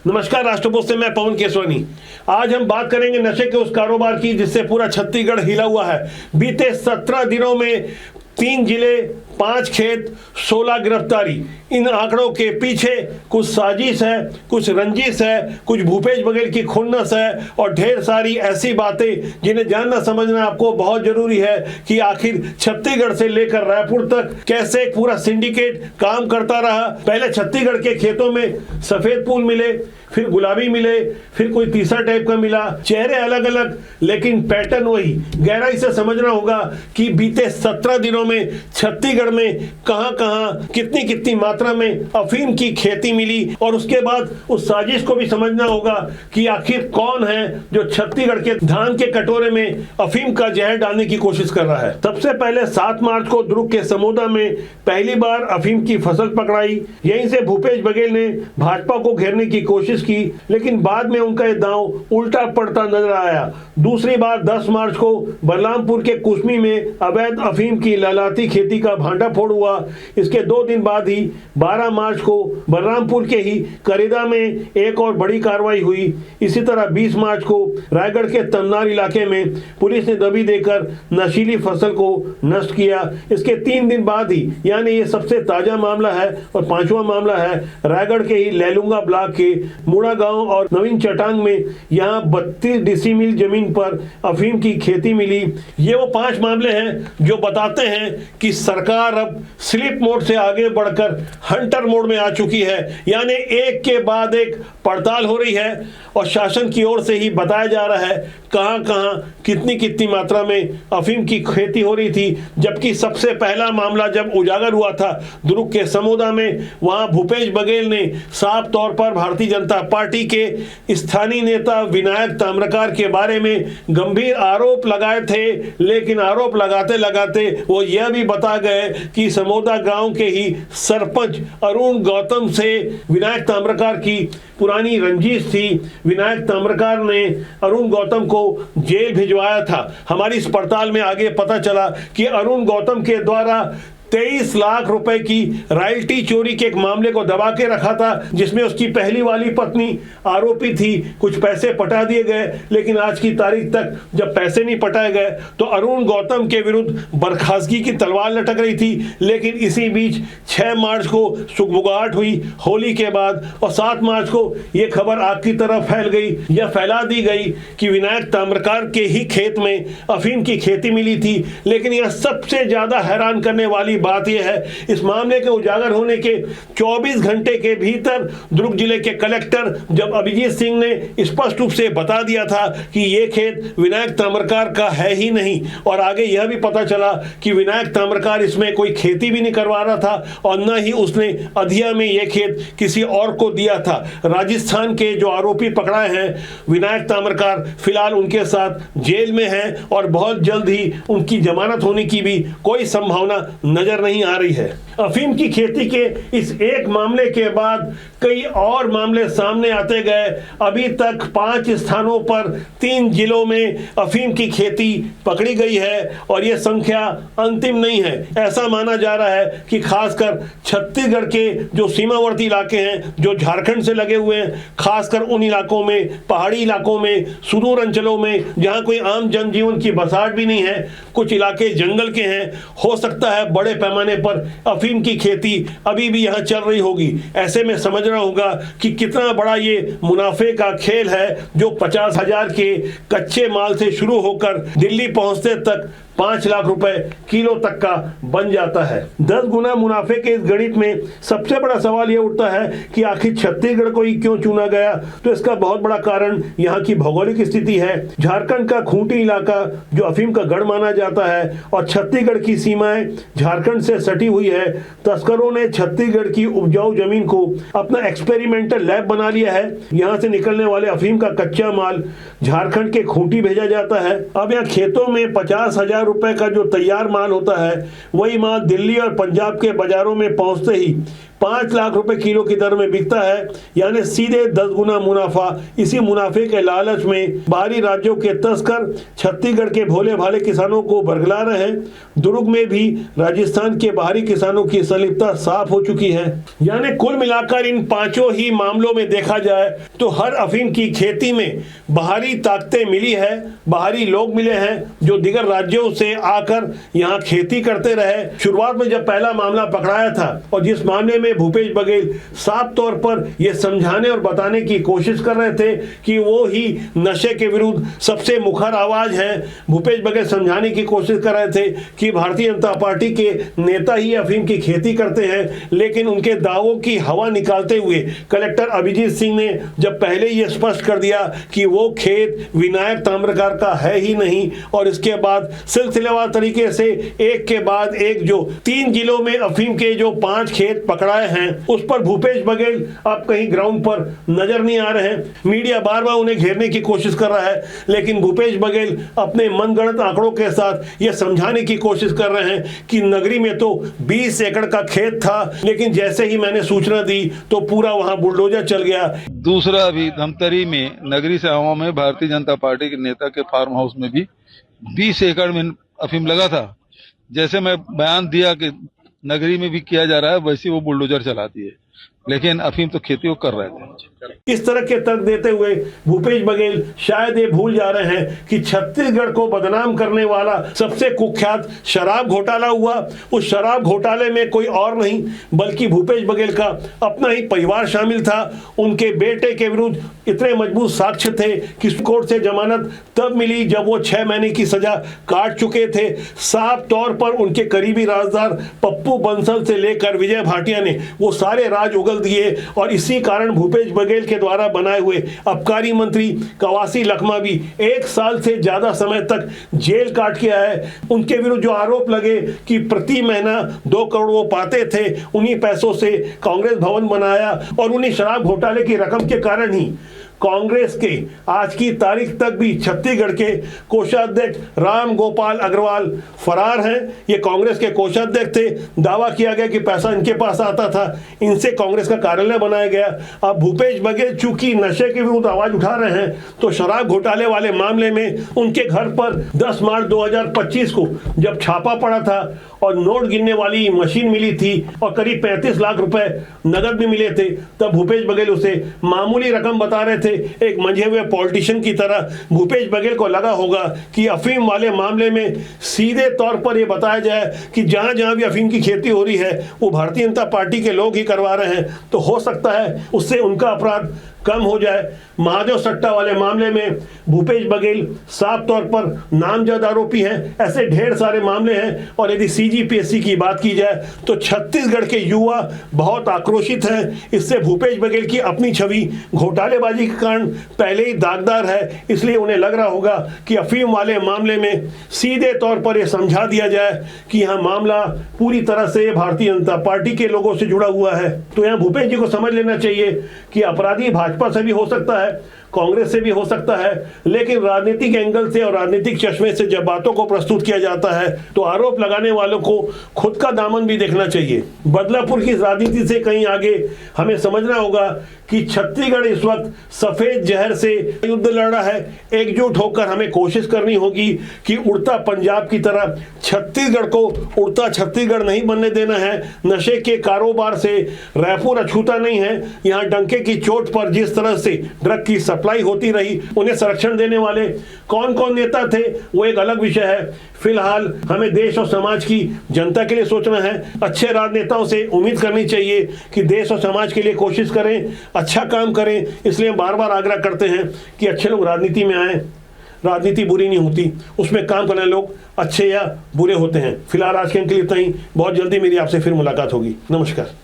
नमस्कार, राष्ट्रपोस्ट से मैं पवन केसवानी। आज हम बात करेंगे नशे के उस कारोबार की जिससे पूरा छत्तीसगढ़ हिला हुआ है। बीते 17 दिनों में 3 जिले, 5 खेत, 16 गिरफ्तारी। इन आंकड़ों के पीछे कुछ साजिश है, कुछ रंजिश है, कुछ भूपेश बघेल की खुन्नस है और ढेर सारी ऐसी बातें जिन्हें जानना समझना आपको बहुत जरूरी है कि आखिर छत्तीसगढ़ से लेकर रायपुर तक कैसे पूरा सिंडिकेट काम करता रहा। पहले छत्तीसगढ़ के खेतों में सफेद फूल मिले, फिर गुलाबी मिले, फिर कोई तीसरा टाइप का मिला, चेहरे अलग अलग लेकिन पैटर्न वही। गहराई से समझना होगा कि बीते 17 दिनों में छत्तीसगढ़ में कहां कितनी कितनी मात्रा में अफीम की खेती मिली और उसके बाद उस साजिश को भी समझना होगा कि आखिर कौन है जो छत्तीसगढ़ के धान के कटोरे में अफीम का जहर डालने की कोशिश कर रहा है। सबसे पहले 7 मार्च को दुर्ग के समोदा में पहली बार अफीम की फसल पकड़ाई। यहीं से भूपेश बघेल ने भाजपा को घेरने की कोशिश की, लेकिन बाद में उनका यह दांव उल्टा पड़ता नजर आया। दूसरी बार 10 मार्च को बलरामपुर के कुसमी में अवैध अफीम की लालाती खेती का भांडाफोड़ हुआ। इसके 2 दिन बाद ही 12 मार्च को बलरामपुर के ही करेदा में एक और बड़ी कार्रवाई हुई। इसी तरह 20 मार्च को रायगढ़ के तमनार इलाके में पुलिस ने दबी देकर नशीली फसल को नष्ट किया। इसके 3 दिन बाद ही, यानी ये सबसे ताजा मामला है और 5वां मामला है रायगढ़ के ही लैलूंगा ब्लॉक के मुड़ा गांव और नवीन चटांग में। यहां 32 डिसीमिल जमीन पर अफीम की खेती मिली। ये वो 5 मामले हैं जो बताते हैं कि सरकार अब स्लिप मोड से आगे बढ़कर हंटर मोड में आ चुकी है, यानी एक के बाद एक पड़ताल हो रही है और शासन की ओर से ही बताया जा रहा है कहां कितनी कितनी मात्रा में अफीम की खेती हो रही थी। जबकि सबसे पहला मामला जब उजागर हुआ था दुर्ग के समोदा में, वहां भूपेश बघेल ने साफ तौर पर भारतीय जनता पार्टी के स्थानीय नेता विनायक ताम्रकार के बारे में गंभीर आरोप लगाए थे। लेकिन आरोप लगाते लगाते वो यह भी बता गए कि समोदा गांव के ही सरपंच अरुण गौतम से विनायक ताम्रकार की पुरानी रंजिश थी। विनायक ताम्रकार ने अरुण गौतम को जेल भिजवाया था। हमारी इस पड़ताल में आगे पता चला कि अरुण गौतम के द्वारा 23 लाख रुपए की रॉयल्टी चोरी के एक मामले को दबा के रखा था, जिसमें उसकी पहली वाली पत्नी आरोपी थी। कुछ पैसे पटा दिए गए, लेकिन आज की तारीख तक जब पैसे नहीं पटाए गए तो अरुण गौतम के विरुद्ध बर्खास्तगी की तलवार लटक रही थी। लेकिन इसी बीच 6 मार्च को सुगबुगाहट हुई होली के बाद और 7 मार्च को यह खबर आग की तरफ फैल गई। यह फैला दी गई कि विनायक ताम्रकार के ही खेत में अफीम की खेती मिली थी। लेकिन यह सबसे ज्यादा हैरान करने वाली बात यह है, इस मामले के उजागर होने के 24 घंटे के भीतर दुर्ग जिले के कलेक्टर जब अभिजीत सिंह ने स्पष्ट रूप से बता दिया था कि यह खेत विनायक ताम्रकार का है ही नहीं, और आगे यह भी पता चला कि विनायक ताम्रकार इसमें कोई खेती भी नहीं करवा रहा था और न ही उसने अधिया में यह खेत किसी और को दिया था। राजस्थान के जो आरोपी पकड़ाए हैं विनायक ताम्रकार, फिलहाल उनके साथ जेल में हैं और बहुत जल्द ही उनकी जमानत होने की भी कोई संभावना नजर नहीं आ रही है। अफीम की खेती के इस एक मामले के बाद कई और मामले सामने आते गए। अभी तक 5 स्थानों पर 3 जिलों में अफीम की खेती पकड़ी गई है और यह संख्या अंतिम नहीं है। ऐसा माना जा रहा है कि खासकर छत्तीसगढ़ के जो सीमावर्ती इलाके हैं जो झारखंड से लगे हुए हैं, खासकर उन इलाकों में, पहाड़ी इलाकों में, सुदूर अंचलों में जहां कोई आम जनजीवन की बसाहट भी नहीं है, कुछ इलाके जंगल के हैं, हो सकता है बड़े पैमाने पर अफीम की खेती अभी भी यहां चल रही होगी। ऐसे में समझना होगा कि कितना बड़ा ये मुनाफे का खेल है जो 50,000 के कच्चे माल से शुरू होकर दिल्ली पहुंचते तक 5 लाख रुपए किलो तक का बन जाता है। 10 गुना मुनाफे के इस गणित में सबसे बड़ा सवाल यह उठता है कि आखिर छत्तीसगढ़ को ही क्यों चुना गया। तो इसका बहुत बड़ा कारण यहाँ की भौगोलिक स्थिति है। झारखंड का खूंटी इलाका जो अफीम का गढ़ माना जाता है और छत्तीसगढ़ की सीमाएं झारखंड से सटी हुई है। तस्करों ने छत्तीसगढ़ की उपजाऊ जमीन को अपना एक्सपेरिमेंटल लैब बना लिया है। यहाँ से निकलने वाले अफीम का कच्चा माल झारखंड के खूंटी भेजा जाता है। अब यहाँ खेतों में 50,000 रुपए का जो तैयार माल होता है, वही माल दिल्ली और पंजाब के बाजारों में पहुंचते ही 5 लाख रुपए किलो की दर में बिकता है, यानी सीधे 10 गुना मुनाफा। इसी मुनाफे के लालच में बाहरी राज्यों के तस्कर छत्तीसगढ़ के भोले भाले किसानों को बरगला रहे हैं। दुर्ग में भी राजस्थान के बाहरी किसानों की संलिप्तता साफ हो चुकी है। यानी कुल मिलाकर इन पांचों ही मामलों में देखा जाए तो हर अफीम की खेती में बाहरी ताकतें मिली है, बाहरी लोग मिले हैं जो दिगर राज्यों से आकर यहाँ खेती करते रहे। शुरुआत में जब पहला मामला पकड़ाया था और जिस मामले में भूपेश बघेल साफ तौर पर यह समझाने और बताने की कोशिश कर रहे थे कि वो ही नशे के विरुद्ध सबसे मुखर आवाज है, भूपेश बघेल समझाने की कोशिश कर रहे थे कि भारतीय जनता पार्टी के नेता ही अफीम की खेती करते हैं, लेकिन उनके दावों की हवा निकालते हुए कलेक्टर अभिजीत सिंह ने जब पहले यह स्पष्ट कर दिया कि वो खेत विनायक ताम्रकार का है ही नहीं, और इसके बाद सिलसिलेवार तरीके से एक के बाद एक जो 3 जिलों में अफीम के जो 5 खेत पकड़ाए हैं उस पर भूपेश बघेल अब कहीं ग्राउंड पर नजर नहीं आ रहे हैं। मीडिया बार बार उन्हें घेरने की कोशिश कर रहा है, लेकिन भूपेश बघेल अपने मनगढ़ंत आंकड़ों के साथ यह समझाने की कोशिश कर रहे हैं कि नगरी में तो 20 एकड़ का खेत था, लेकिन जैसे ही मैंने सूचना दी तो पूरा वहां बुलडोजर चल गया। दूसरा अभी धमतरी में नगरी सभाओं में भारतीय जनता पार्टी के नेता के फार्म हाउस में भी 20 एकड़ में अफीम लगा था। जैसे मैं बयान दिया कि नगरी में भी किया जा रहा है, वैसे वो बुलडोजर चलाती है, लेकिन अफीम तो खेती वो कर रहे थे। इस तरह के तर्क देते हुए भूपेश बघेल शायद ये भूल जा रहे हैं कि छत्तीसगढ़ को बदनाम करने वाला सबसे कुख्यात शराब घोटाला हुआ। उस शराब घोटाले में कोई और नहीं बल्कि भूपेश बघेल का अपना ही परिवार शामिल था। उनके बेटे के विरुद्ध इतने मजबूत साक्ष्य थे कि कोर्ट से जमानत तब मिली जब वो 6 महीने की सजा काट चुके थे। साफ तौर पर उनके करीबी राजदार पप्पू बंसल से लेकर विजय भाटिया ने वो सारे राज उगल दिए, और इसी कारण भूपेश बघेल के द्वारा बनाए हुए आबकारी मंत्री कवासी लखमा भी 1 साल से ज्यादा समय तक जेल काट के आए। उनके विरुद्ध जो आरोप लगे कि प्रति महीना 2 करोड़ वो पाते थे, उन्हीं पैसों से कांग्रेस भवन बनाया, और उन्हीं शराब घोटाले की रकम के कारण ही कांग्रेस के आज की तारीख तक भी छत्तीसगढ़ के कोषाध्यक्ष राम गोपाल अग्रवाल फरार हैं। ये कांग्रेस के कोषाध्यक्ष थे, दावा किया गया कि पैसा इनके पास आता था, इनसे कांग्रेस का कार्यालय बनाया गया। अब भूपेश बघेल चूंकि नशे के विरुद्ध आवाज उठा रहे हैं तो शराब घोटाले वाले मामले में उनके घर पर 10 मार्च 2025 को जब छापा पड़ा था और नोट गिनने वाली मशीन मिली थी और करीब 35 लाख रुपए नगद भी मिले थे, तब भूपेश बघेल उसे मामूली रकम बता रहे थे। एक मंझे हुए पॉलिटिशियन की तरह भूपेश बघेल को लगा होगा कि अफीम वाले मामले में सीधे तौर पर यह बताया जाए कि जहां जहां भी अफीम की खेती हो रही है वो भारतीय जनता पार्टी के लोग ही करवा रहे हैं, तो हो सकता है उससे उनका अपराध कम हो जाए। महादेव सट्टा वाले मामले में भूपेश बघेल साफ तौर पर नामजद आरोपी हैं। ऐसे ढेर सारे मामले हैं, और यदि सीजीपीएससी की बात की जाए तो छत्तीसगढ़ के युवा बहुत आक्रोशित हैं। इससे भूपेश बघेल की अपनी छवि घोटालेबाजी के कारण पहले ही दागदार है, इसलिए उन्हें लग रहा होगा कि अफीम वाले मामले में सीधे तौर पर यह समझा दिया जाए कि यह मामला पूरी तरह से भारतीय जनता पार्टी के लोगों से जुड़ा हुआ है। तो यहाँ भूपेश जी को समझ लेना चाहिए कि अपराधी भाजपा से भी हो सकता है, कांग्रेस से भी हो सकता है, लेकिन राजनीतिक एंगल से और राजनीतिक चश्मे से जब बातों को प्रस्तुत किया जाता है तो आरोप लगाने वालों को खुद का दामन भी देखना चाहिए। बदलापुर की राजनीति से कहीं आगे हमें समझना होगा कि छत्तीसगढ़ इस वक्त सफेद जहर से युद्ध लड़ रहा है। एकजुट होकर हमें कोशिश करनी होगी कि उड़ता पंजाब की तरह छत्तीसगढ़ को उड़ता छत्तीसगढ़ नहीं बनने देना है। नशे के कारोबार से रायपुर अछूता नहीं है। यहाँ डंके की चोट पर जिस तरह से ड्रग की सप्लाई होती रही, उन्हें संरक्षण देने वाले कौन कौन नेता थे वो एक अलग विषय है। फिलहाल हमें देश और समाज की जनता के लिए सोचना है। अच्छे राजनेताओं से उम्मीद करनी चाहिए कि देश और समाज के लिए कोशिश करें, अच्छा काम करें। इसलिए बार बार आग्रह करते हैं कि अच्छे लोग राजनीति में आए। राजनीति बुरी नहीं होती, उसमें काम करने लोग अच्छे या बुरे होते हैं। फिलहाल आज के लिए इतना ही। बहुत जल्दी मेरी आपसे फिर मुलाकात होगी। नमस्कार।